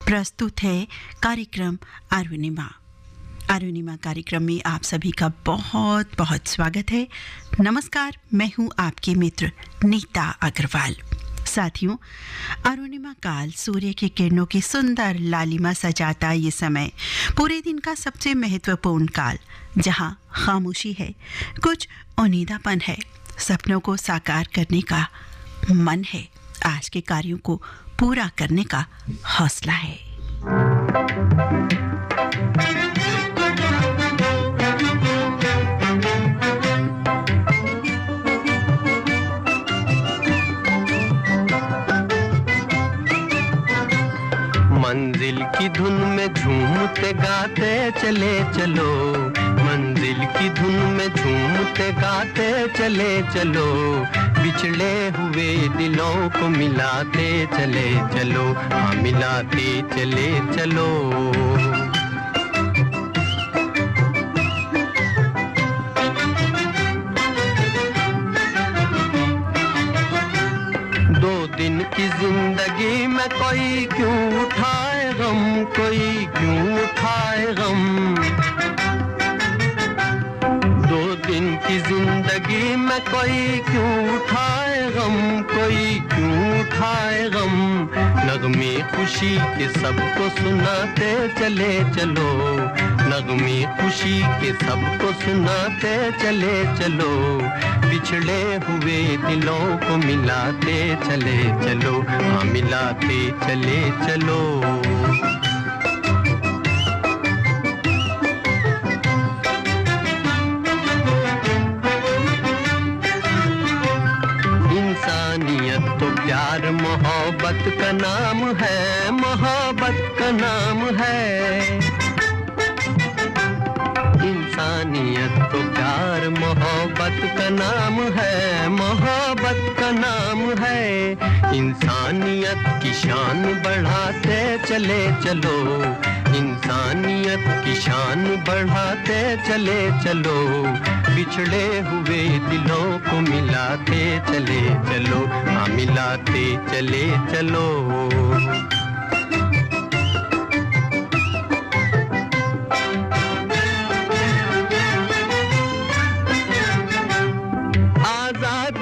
प्रस्तुत है कार्यक्रम अरुणिमा। अरुणिमा कार्यक्रम में आप सभी का बहुत बहुत स्वागत है। नमस्कार, मैं हूं आपकी मित्र नीता अग्रवाल। साथियों, अरुणिमा काल सूर्य की किरणों की सुंदर लालिमा सजाता ये समय पूरे दिन का सबसे महत्वपूर्ण काल, जहां खामोशी है, कुछ उम्मीदापन है, सपनों को साकार करने का मन है, आज के कार्यों को पूरा करने का हौसला है। मंजिल की धुन में झूमते गाते चले चलो, मंजिल की धुन में झूमते गाते चले चलो, बिछड़े हुए दिलों को मिलाते चले चलो, हाँ मिलाते चले चलो। दो दिन की जिंदगी में कोई क्यों उठाए गम, कोई क्यों उठाए गम। दो दिन की जिंदगी में कोई क्यों उठाए गम, कोई क्यों उठाए गम। नगमे खुशी के सबको सुनाते चले चलो, नगमे खुशी के सबको सुनाते चले चलो, बिछड़े हुए दिलों को मिलाते चले चलो, हाँ मिलाते चले चलो। इंसानियत तो प्यार मोहब्बत का नाम है, मोहब्बत का नाम है। इंसानियत तो प्यार मोहब्बत का नाम है, मोहब्बत का नाम है। इंसानियत की शान बढ़ाते चले चलो, इंसानियत की शान बढ़ाते चले चलो, बिछड़े हुए दिलों को मिलाते चले चलो, हाँ मिलाते चले चलो।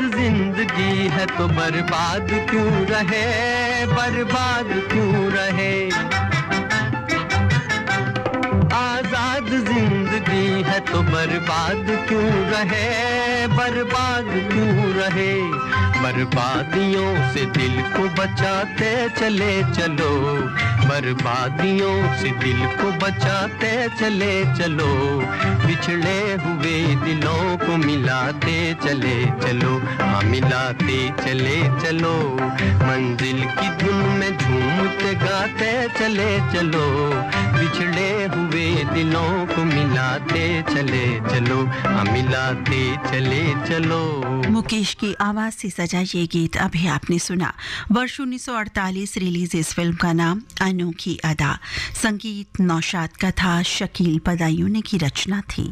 जिंदगी है तो बर्बाद क्यों रहे, बर्बाद क्यों रहे। आजाद जिंदगी है तो बर्बाद क्यों रहे, बर्बाद क्यों रहे। बर्बादियों से दिल को बचाते चले चलो, बर्बादियों से दिल को बचाते चले चलो, बिछड़े हुए दिलों को मिलाते चले चलो, हाँ मिलाते चले चलो। मंजिल की धुन में झूमते गाते चले चलो, बिछड़े हुए दिलों को मिलाते चले चलो, हाँ मिलाते चले चलो। मुकेश की आवाज से सजा ये गीत अभी आपने सुना। वर्ष 1948 रिलीज इस फिल्म का नाम अनोखी अदा। संगीत नौशाद का था, शकील पदायूनी की रचना थी।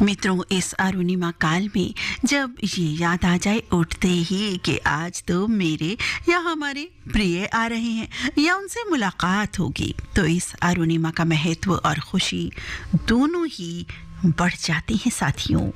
मित्रों, इस अरुणिमा काल में जब ये याद आ जाए उठते ही कि आज तो मेरे या हमारे प्रिय आ रहे हैं या उनसे मुलाकात होगी, तो इस अरुणिमा का महत्व और खुशी दोनों ही बढ़ जाती हैं साथियों।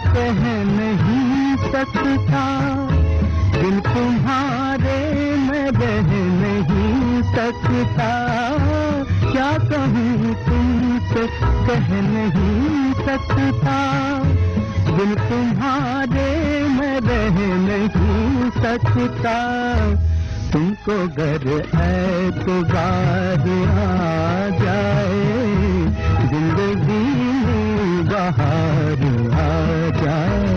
कह नहीं सकता, दिल को तुम्हारे मैं रह नहीं सकता, क्या कहूँ तुमसे कह नहीं सकता, बिन तुम्हारे मैं रह नहीं सकता, तुमको गर ऐतबार आ जाए, जिंदगी में बहार आ जाए।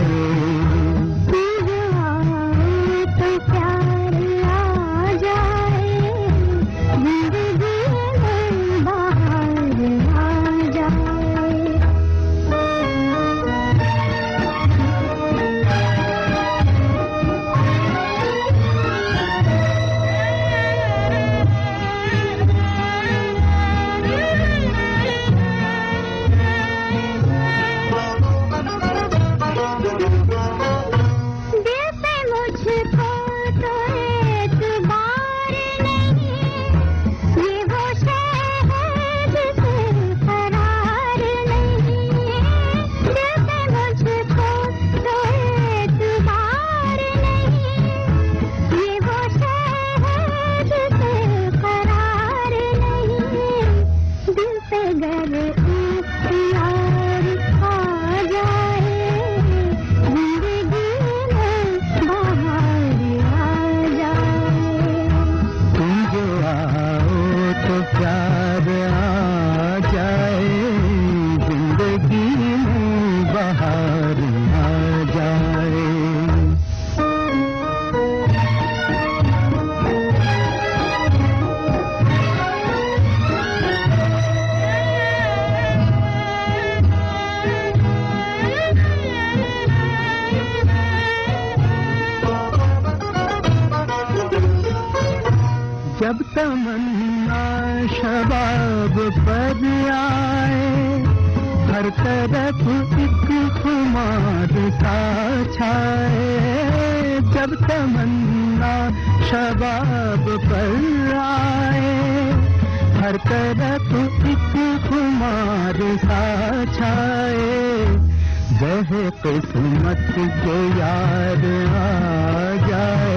जब तमन्ना शबाब पर आए, हर तरफ एक खुमार सा छाए, जब तमन्ना शबाब पर आए, हर तरफ एक खुमार सा छाए, वह किस्मत के यार आ जाए,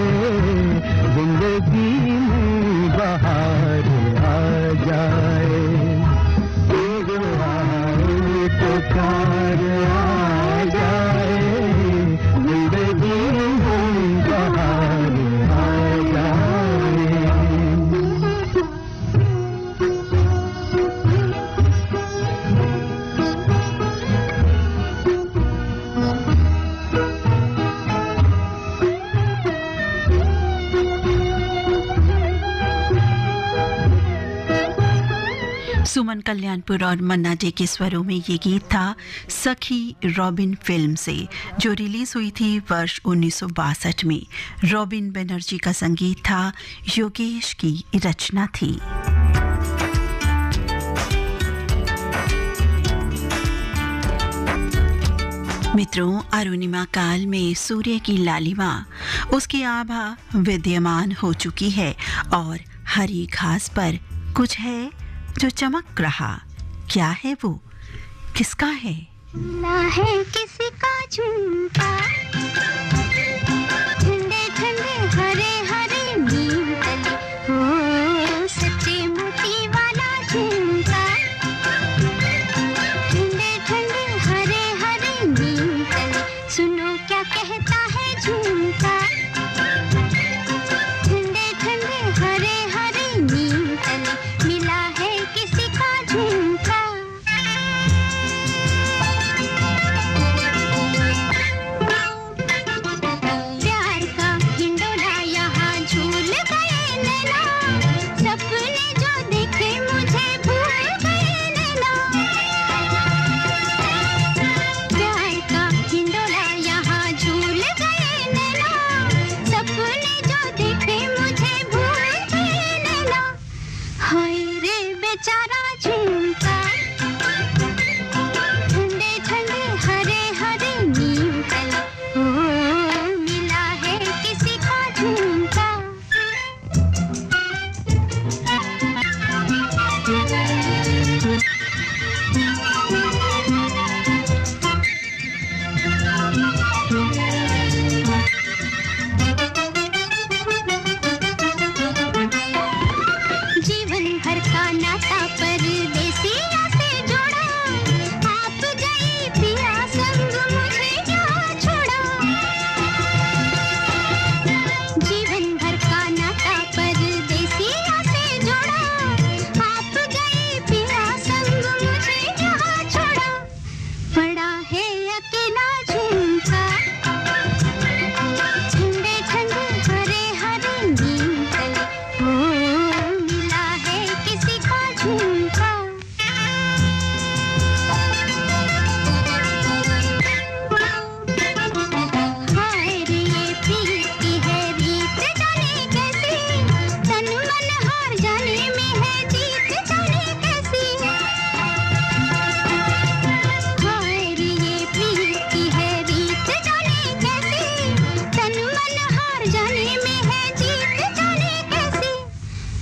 जिंदगी में बहार आ जाए, जो आए तो प्यार आ जाए, जिंदगी में बहार आ जाए। सुमन कल्याणपुर और मन्ना डे के स्वरों में ये गीत था सखी रॉबिन फिल्म से, जो रिलीज हुई थी वर्ष 1962 में। रॉबिन बनर्जी का संगीत था, योगेश की रचना थी। मित्रों, अरुणिमा काल में सूर्य की लालिमा, उसकी आभा विद्यमान हो चुकी है और हरी घास पर कुछ है जो चमक रहा। क्या है वो, किसका है? ना है किसी का झुमका, ठंडे ठंडे हरे हरे नीम तले, हो सच्चे मोती वाला झुमका, ठंडे ठंडे हरे हरे नीम तले, सुनो क्या कहता है झुमका, ठंडे ठंडे हरे हरे नीम तले, मिला है किसी का झुमका।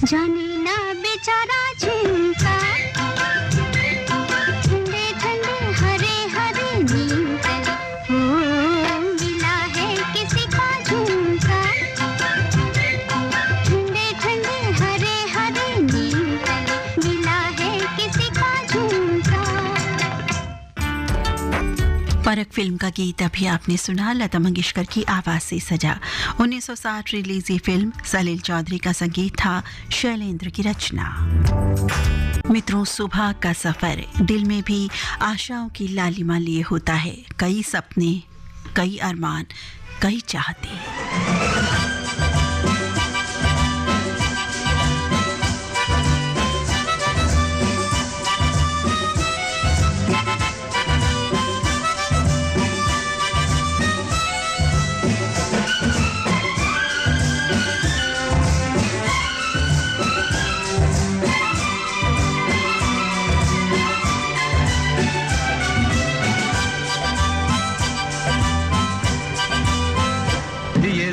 जाने ना बेचारा झुमका ठंडे ठंडे हरे हरे नीम तले ओ मिला है किसी का झुमका ठंडे ठंडे हरे हरे नीम तले मिला है किसी का झुमका। परख फिल्म का गीत अभी आपने सुना, लता मंगेशकर की आवाज से सजा। 1960 रिलीज ये फिल्म, सलील चौधरी का संगीत था, शैलेंद्र की रचना। मित्रों, सुबह का सफर दिल में भी आशाओं की लालिमा लिए होता है। कई सपने, कई अरमान, कई चाहते।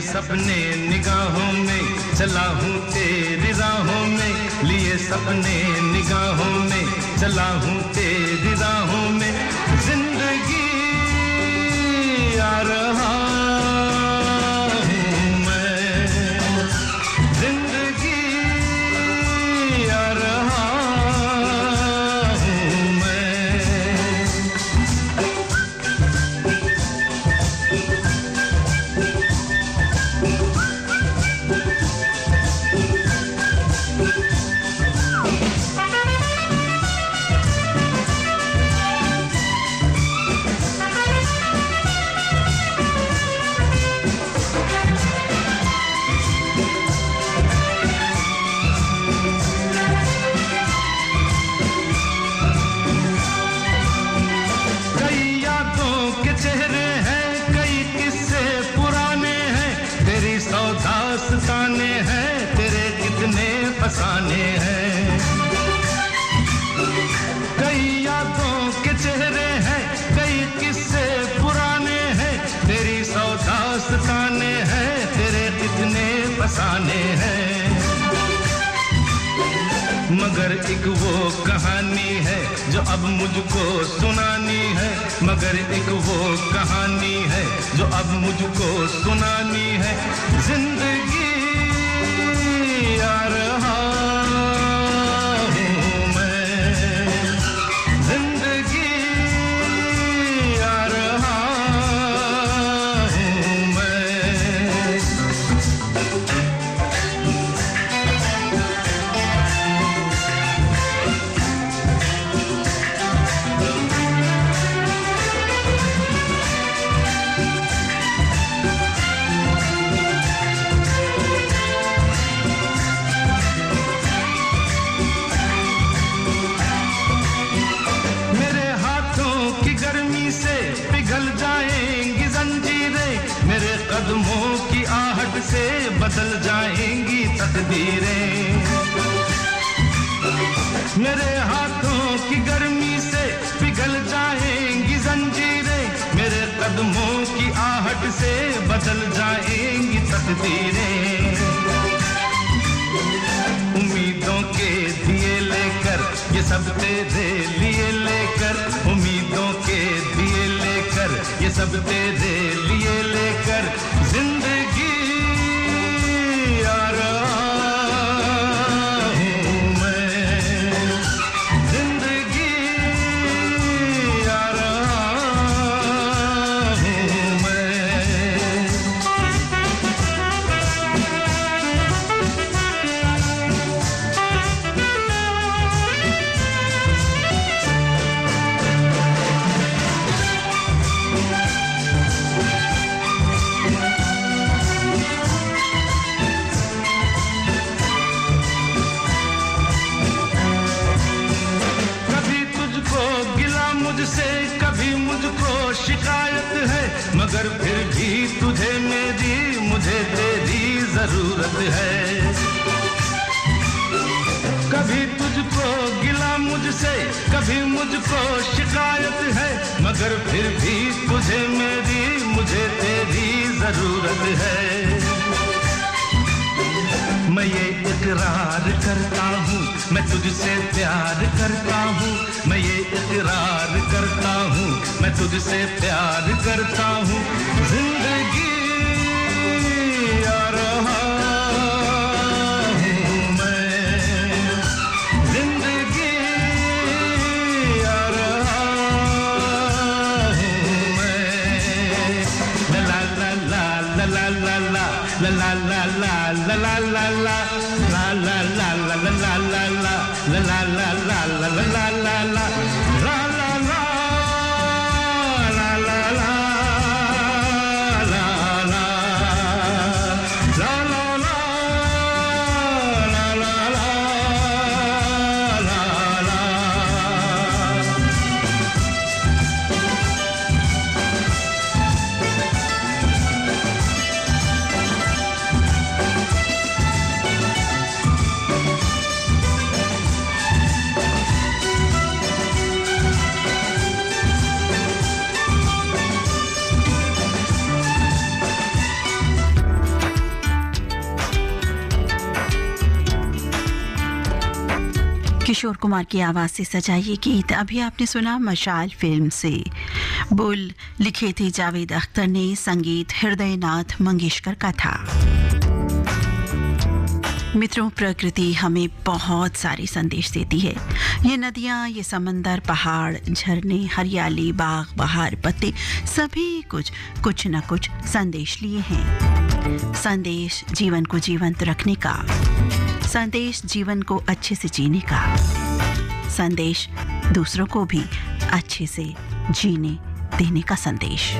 सपने निगाहों में चला हूँ तेरी राहों में, लिए सपने निगाहों में चला हूँ तेरी राहों में, जिंदगी आ रहा हूँ मैं, जिंदगी आ रहा हूँ मैं। फसाने हैं कई यादों के चेहरे हैं, कई किस्से पुराने हैं, तेरी सौ दास्ताने हैं, तेरे कितने फसाने हैं। मगर एक वो कहानी है जो अब मुझको सुनानी है, मगर एक वो कहानी है जो अब मुझको सुनानी है, जिंदगी आ रहा हूँ मैं, जिंदगी आ रहा हूँ मैं। कदमों की आहट से बदल जाएंगी तकदीरें, मेरे हाथों की गर्मी से पिघल जाएंगी जंजीरें, मेरे कदमों की आहट से बदल जाएंगी तकदीरें। उम्मीदों के दिए लेकर ये सब तेरे लिए लेकर, उम्मीदों के दिए लेकर ये सब तेरे लिए लेकर, जिंदगी आ रहा हूँ मैं, जिंदगी आ रहा हूँ मैं। मुझसे कभी मुझको शिकायत है, मगर फिर भी तुझे मेरी मुझे तेरी जरूरत है। कभी तुझको गिला मुझसे कभी मुझको शिकायत है, मगर फिर भी तुझे मेरी मुझे तेरी जरूरत है। मैं ये इकरार करता हूँ, मैं तुझसे प्यार करता हूँ, मैं ये इकरार करता हूँ, मैं तुझसे प्यार करता हूँ। जिंदगी आ रहा हूँ मैं, जिंदगी आ रहा हूँ मैं। ला ला ला ला ला ला ला ला ला ला ला ला ला ला किशोर कुमार की आवाज से सजा ये गीत अभी आपने सुना मशाल फिल्म से। बोल लिखे थे जावेद अख्तर ने, संगीत हृदयनाथ मंगेशकर का था। मित्रों, प्रकृति हमें बहुत सारे संदेश देती है। ये नदियाँ, ये समंदर, पहाड़, झरने, हरियाली, बाग, बहार, पत्ते, सभी कुछ न कुछ संदेश लिए हैं। संदेश जीवन को जीवंत रखने का, संदेश जीवन को अच्छे से जीने का, संदेश दूसरों को भी अच्छे से जीने देने का संदेश।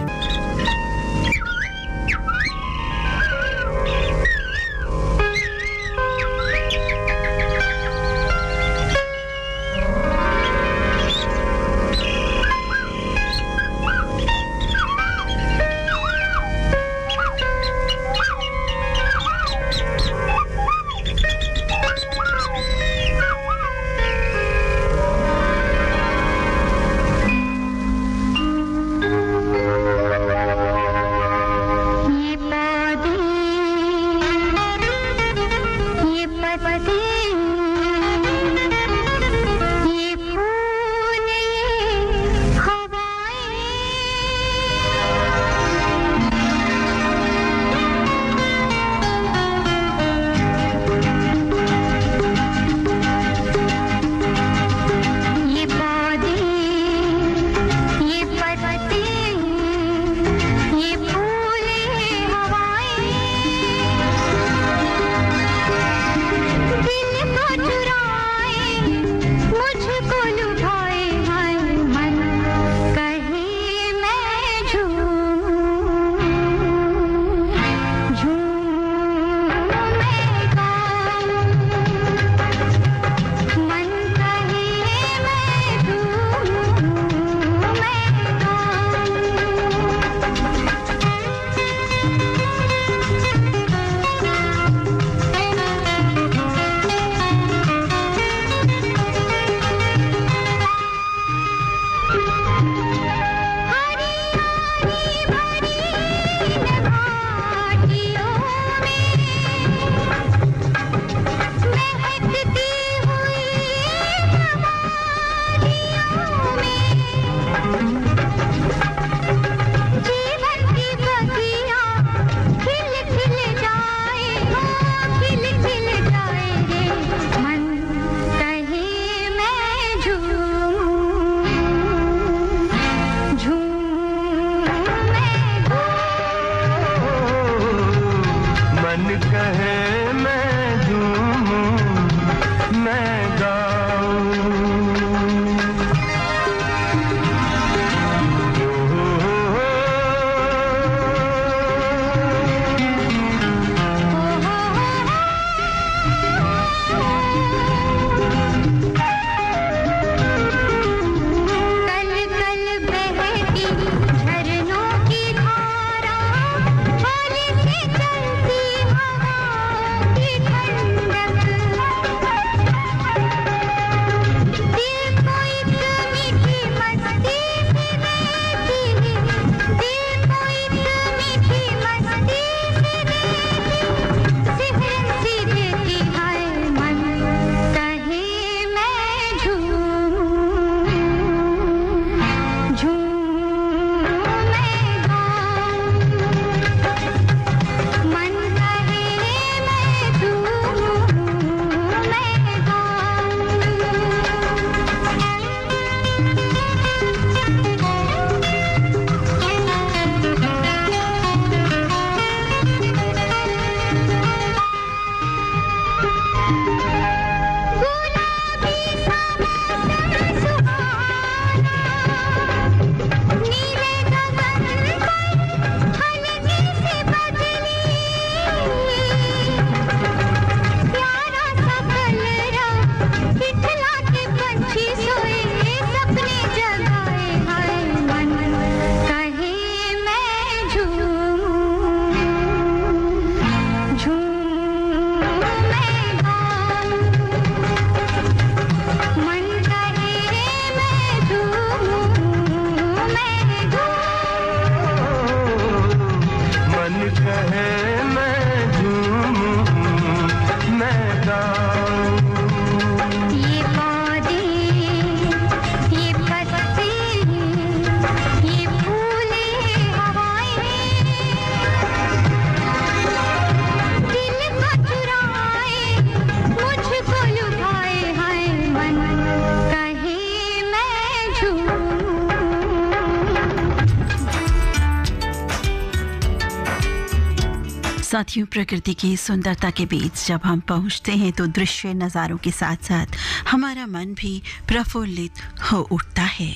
साथियों, प्रकृति की सुंदरता के बीच जब हम पहुंचते हैं तो दृश्य नज़ारों के साथ साथ हमारा मन भी प्रफुल्लित हो उठता है।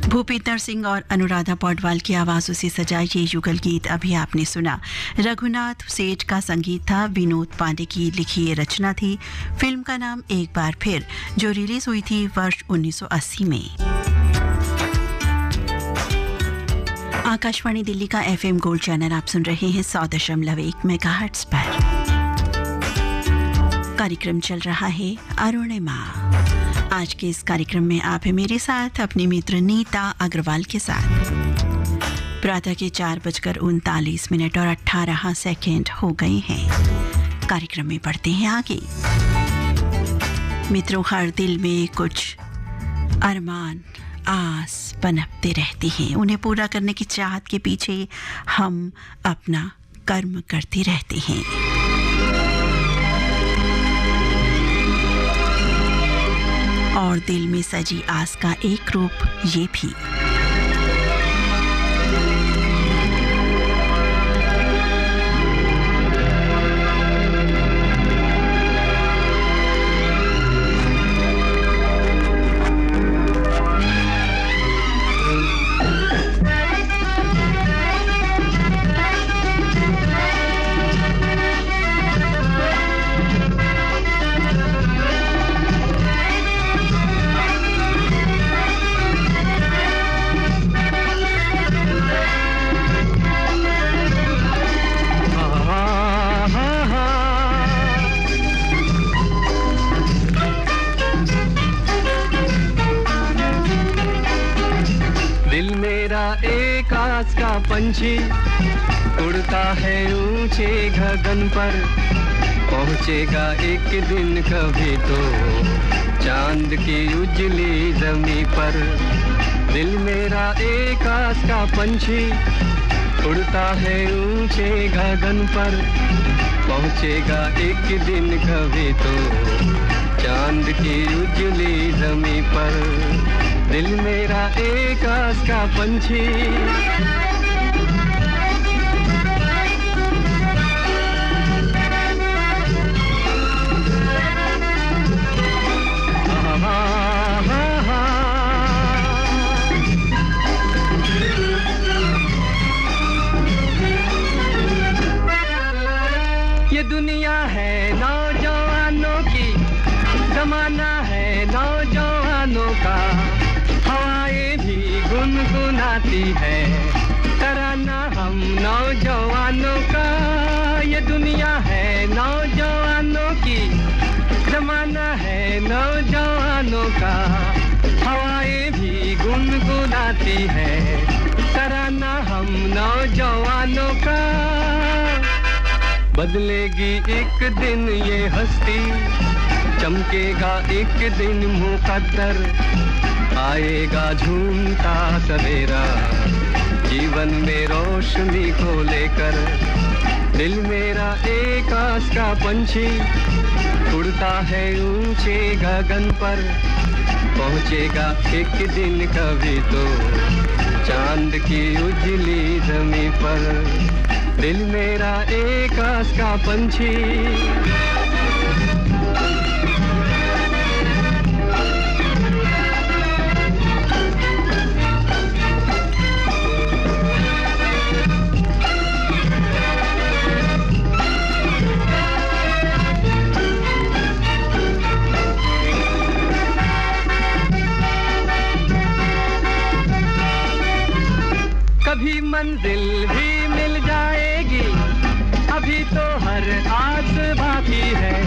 भूपेंद्र सिंह और अनुराधा पौडवाल की आवाज़ों से सजा ये युगल गीत अभी आपने सुना। रघुनाथ सेठ का संगीत था, विनोद पांडे की लिखी ये रचना थी। फिल्म का नाम एक बार फिर, जो रिलीज हुई थी वर्ष 1980 में। आकाशवाणी दिल्ली का FM गोल्ड चैनल आप सुन रहे हैं 100.1 मेगाहर्ट्ज पर। कार्यक्रम चल रहा है अरुणिमा। आज के इस कार्यक्रम में आप हैं मेरे साथ अपनी मित्र नीता अग्रवाल के साथ। प्रातः के 4:39 और 18 सेकेंड हो गए हैं। कार्यक्रम में बढ़ते हैं आगे। मित्रों, हर दिल में कुछ अरमान आस पनपते रहती हैं। उन्हें पूरा करने की चाहत के पीछे हम अपना कर्म करते रहते हैं। और दिल में सजी आस का एक रूप ये भी। पंछी उड़ता है ऊंचे गगन पर, पहुंचेगा एक दिन कभी तो चांद की उजली जमी पर। दिल मेरा एक आस का पंछी उड़ता है ऊंचे गगन पर, पहुंचेगा एक दिन कभी तो चांद की उजली जमी पर। दिल मेरा एक आस का पंछी। ये दुनिया है नौजवानों की, जमाना है नौजवानों का। हवाएं भी गुनगुनाती है, तराना हम नौजवानों का। ये दुनिया है नौजवानों की, जमाना है नौजवानों का। हवाएं भी गुनगुनाती है, तराना हम नौजवानों का। बदलेगी एक दिन ये हस्ती, चमकेगा एक दिन मुकद्दर। आएगा झूमता सवेरा जीवन में रोशनी को लेकर। दिल मेरा एक आस का पंछी उड़ता है ऊंचे गगन पर, पहुंचेगा एक दिन कभी तो चांद की उजली जमी पर। दिल मेरा एक आस का पंछी। कभी मंजिल भी मिल जाएगी, अभी तो हर आस बाकी है।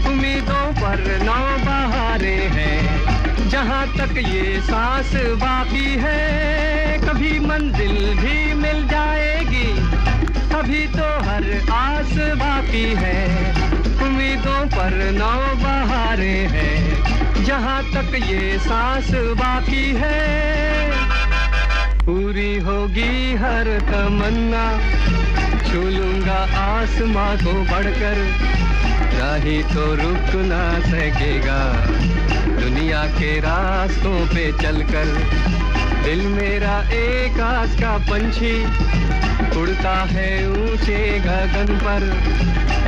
उम्मीदों पर नौ बहारें हैं, जहाँ तक ये सांस बाकी है। कभी मंजिल भी मिल जाएगी, अभी तो हर आस बाकी है। उम्मीदों पर नौ बहारें हैं, जहाँ तक ये सांस बाकी है। पूरी होगी हर तमन्ना, छू लूंगा आसमां को बढ़कर। राही तो रुक ना सकेगा दुनिया के रास्तों पे चलकर। दिल मेरा एक आस का पंछी उड़ता है ऊंचे गगन पर,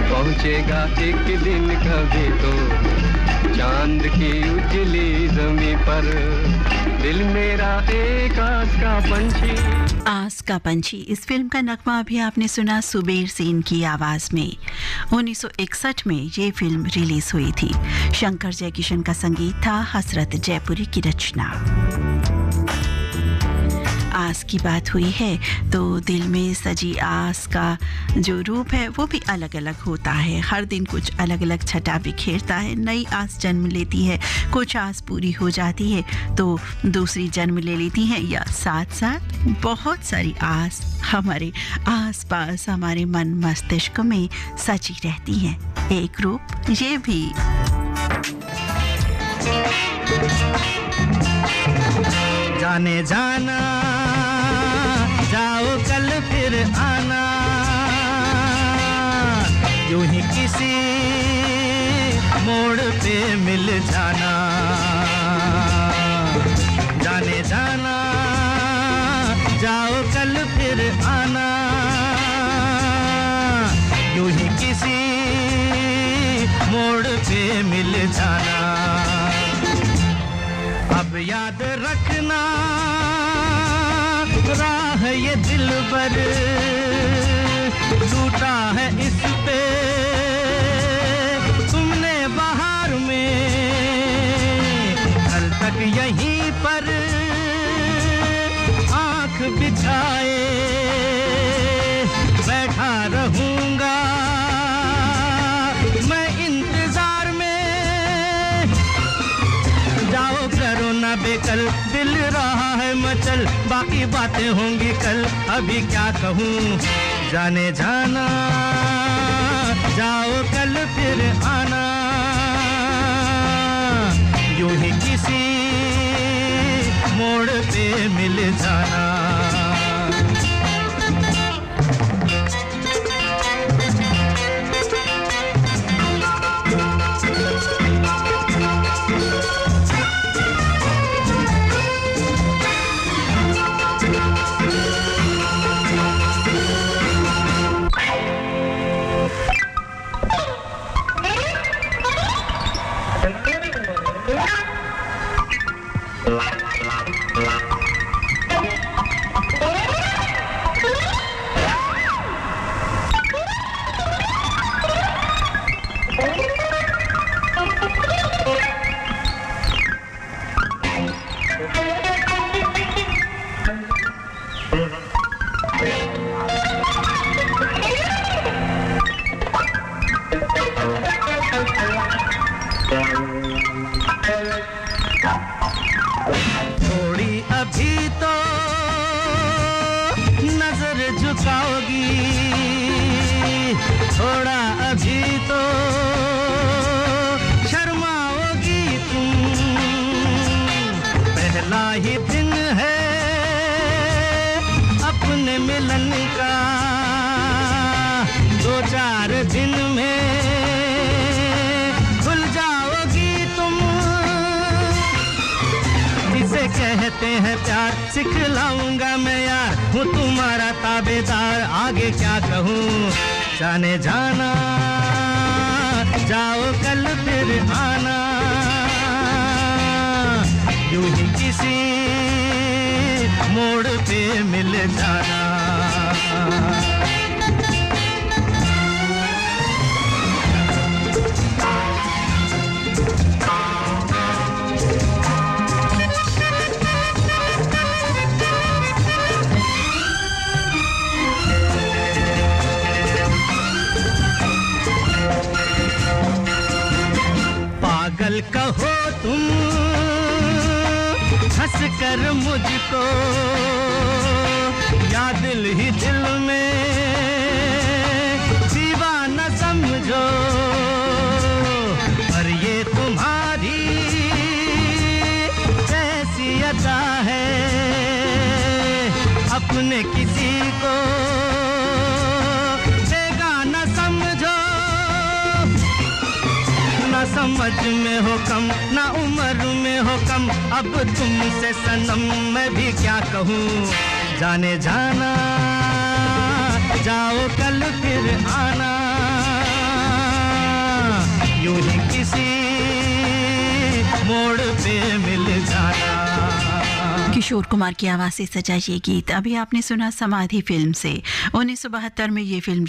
पहुंचेगा एक दिन कभी तो चांद की उजली जमी पर। दिल मेरा एक आस का पंछी। आस का पंछी, इस फिल्म का नगमा अभी आपने सुना सुबेर सेन की आवाज में। 1961 में ये फिल्म रिलीज हुई थी। शंकर जयकिशन का संगीत था, हसरत जयपुरी की रचना। आस की बात हुई है तो दिल में सजी आस का जो रूप है वो भी अलग अलग होता है। हर दिन कुछ अलग अलग छटा बिखेरता है, नई आस जन्म लेती है। कुछ आस पूरी हो जाती है तो दूसरी जन्म ले लेती है, या साथ साथ बहुत सारी आस हमारे आसपास हमारे मन मस्तिष्क में सजी रहती है। एक रूप ये भी। जाने जाना जाओ कल फिर आना, यूं ही किसी मोड़ पे मिल जाना। जाने जाना जाओ कल फिर आना, यूं ही किसी मोड़ पे मिल जाना। अब याद रखना राह ये दिल पर टूटा है इस पे तुमने बहार में, कल तक यहीं पर आंख बिछाए बैठा रहूंगा मैं इंतजार में। जाओ करो ना बेकल, दिल रहा है मचल, बाकी बातें होंगी कल, अभी क्या कहूँ। जाने जाना जाओ कल फिर आना, यूं ही किसी मोड़ पे मिल जाना। थोड़ी अभी तो नजर झुकाओगी, थोड़ा अभी तो शर्माओगी तुम। पहला ही दिन है अपने मिलन का, 2-4 दिन में भूल जाओगी तुम। इसे कहते हैं प्यार, सिखलाऊंगा मैं यार, हूँ तुम्हारा ताबेदार, आगे क्या कहूँ। जाने जाना जाओ कल फिर आना, यूं ही किसी मोड़ पे मिल जाना। पागल कहो तुम हंस कर मुझको, या दिल ही दिल में दीवाना समझो। पर ये तुम्हारी ऐसी अदा है, अपने किसी को बेगाना समझो। ना समझ में हो कम, ना उम्र में हो कम, अब तुमसे सनम मैं भी क्या कहूँ। जाने जाना जाओ कल फिर आना, यूं ही किसी मोड़ पे मिल जाना। किशोर कुमार की आवाज से सजा ये गीत अभी आपने सुना समाधि फिल्म से। 1972 में ये फिल्म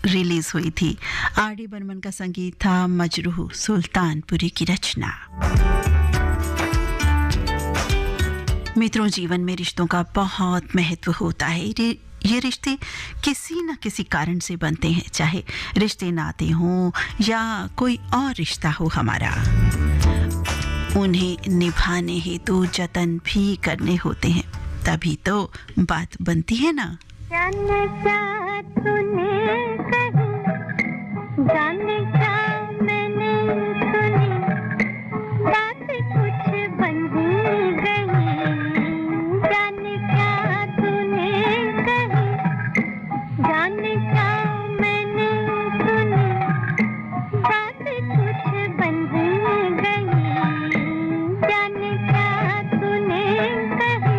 रिलीज हुई थी। आर.डी. बर्मन का संगीत था, मजरूह सुल्तानपुरी की रचना। मित्रों, जीवन में रिश्तों का बहुत महत्व होता है। ये रिश्ते किसी न किसी कारण से बनते हैं, चाहे रिश्ते नाते हों या कोई और रिश्ता हो हमारा। उन्हें निभाने हेतु जतन भी करने होते हैं, तभी तो बात बनती है ना। जाने क्या तूने कही, जाने क्या मैंने सुनी, बात कुछ बन गई। जाने क्या तूने कही, जाने क्या मैंने सुनी, बात कुछ बन गई। जाने क्या तूने कही।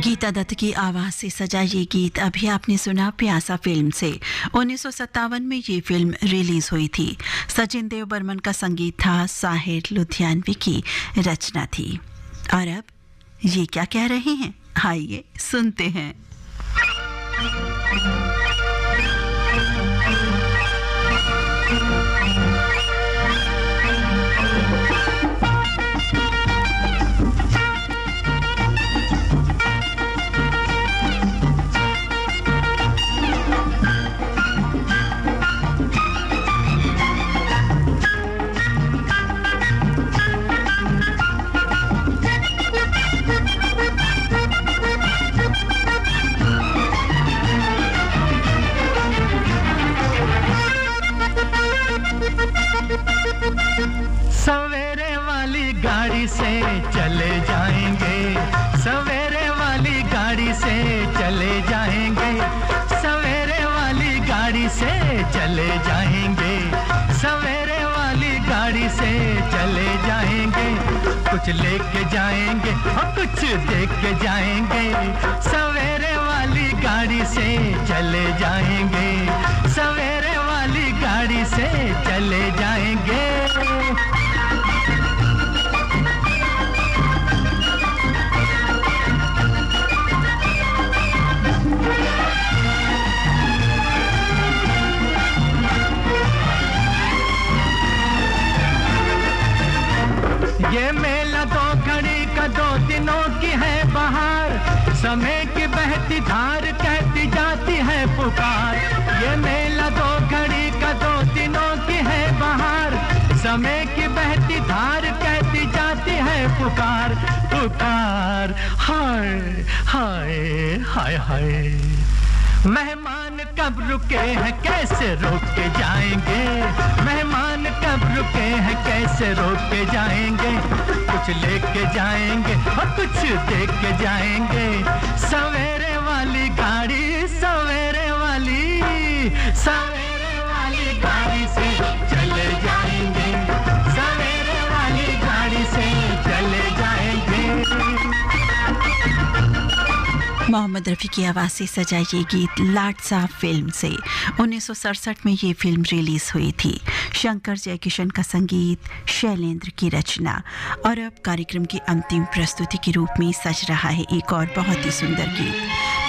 गीता दत्त की आवाज से सजा ये गीत अभी आपने सुना प्यासा फिल्म से। 1957 में ये फिल्म रिलीज हुई थी। सचिन देव बर्मन का संगीत था, साहिर लुधियानवी की रचना थी। और अब ये क्या कह रहे हैं, आइए सुनते हैं। चले जाएंगे, सवेरे वाली गाड़ी से चले जाएंगे, सवेरे वाली गाड़ी से चले जाएंगे, कुछ लेके जाएंगे और कुछ देख के जाएंगे, सवेरे वाली गाड़ी से चले जाएंगे, सवेरे वाली गाड़ी से चले जाएंगे। ये मेला दो घड़ी का 2 दिनों की है बहार, समय की बहती धार कहती जाती है पुकार। ये मेला 2 घड़ी का 2 दिनों की है बहार, समय की बहती धार कहती जाती है पुकार, पुकार। हाय हाय हाय हाय, मेहमान कब रुके हैं कैसे रोक के जाएंगे, मेहमान कब रुके हैं कैसे रोक के जाएंगे, कुछ लेके जाएंगे और कुछ देख के जाएंगे, सवेरे वाली गाड़ी, सवेरे वाली गाड़ी से चले जाएंगे, सवेरे वाली गाड़ी से चले जाएंगे। मोहम्मद रफ़ी की आवाज़ से सजा ये गीत लाट साहब फिल्म से 1967 में ये फिल्म रिलीज़ हुई थी। शंकर जयकिशन का संगीत, शैलेंद्र की रचना। और अब कार्यक्रम की अंतिम प्रस्तुति के रूप में सज रहा है एक और बहुत ही सुंदर गीत।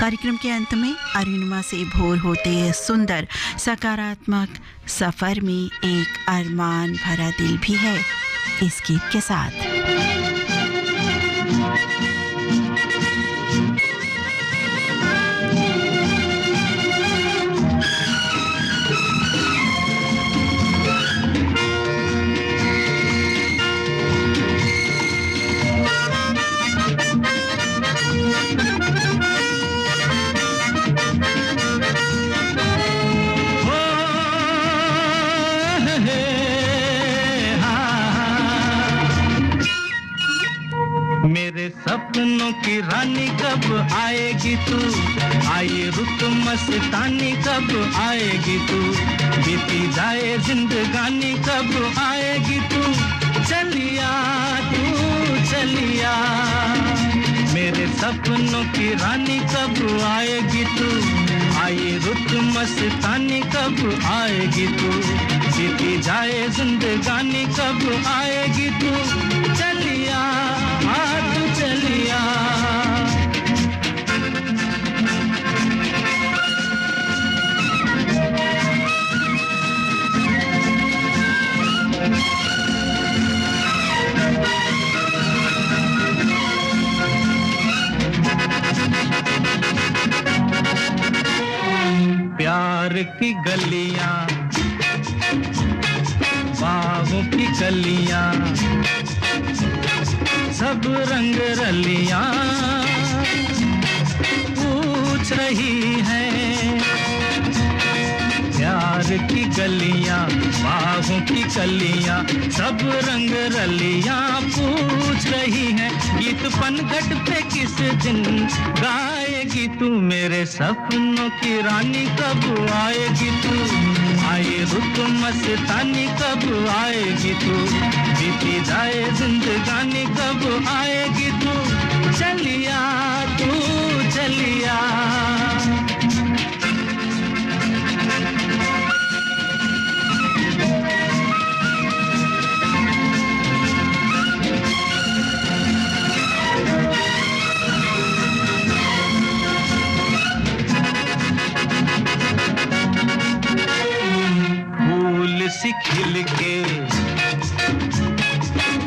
कार्यक्रम के अंत में अरुणिमा से भोर होते सुंदर सकारात्मक सफ़र में एक अरमान भरा दिल भी है इस गीत के साथ। मेरे सपनों की रानी कब आएगी तू, आए रुत मस्तानी कब आएगी तू, बीती जाए जिंदगानी कब आएगी तू, चलिया तू चलिया। मेरे सपनों की रानी कब आएगी तू, आए रुत मस्तानी कब आएगी तू, बीती जाए जिंदगानी कब आएगी तू, चलिया तू चलिया। प्यार की गलियां, बाहों की कलियां, सब रंग रलियां पूछ रही हैं। प्यार की गलियां, बाहों की कलियां, सब रंग रलियां पूछ रही हैं। गीत पनघट पे किस दिन गाएगी तू, मेरे सपनों की रानी कब आएगी तू, आए रुत मस्तानी कब आएगी तू, बीती जाए जिंदगानी कब आएगी तू, चलिया तू चलिया। सी खिल के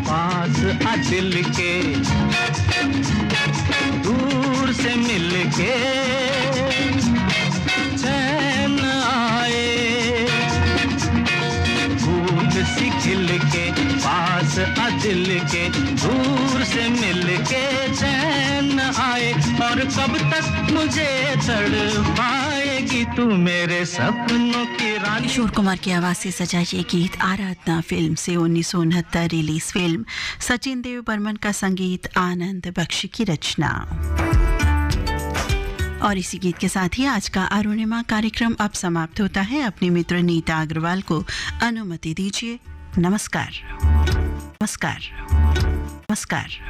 पास आ दिल के, दूर से मिल के चैन आए। फूल सी खिल के पास आ दिल के, दूर से मिल के चैन आए। और कब तक मुझे तड़पाएगी तू, मेरे सपनों की रानी। किशोर कुमार की आवाज से सजा ये गीत आराधना फिल्म से 1969 रिलीज फिल्म, सचिन देव बर्मन का संगीत, आनंद बख्शी की रचना। और इसी गीत के साथ ही आज का अरुणिमा कार्यक्रम अब समाप्त होता है। अपनी मित्र नीता अग्रवाल को अनुमति दीजिए। नमस्कार। नमस्कार। नमस्कार।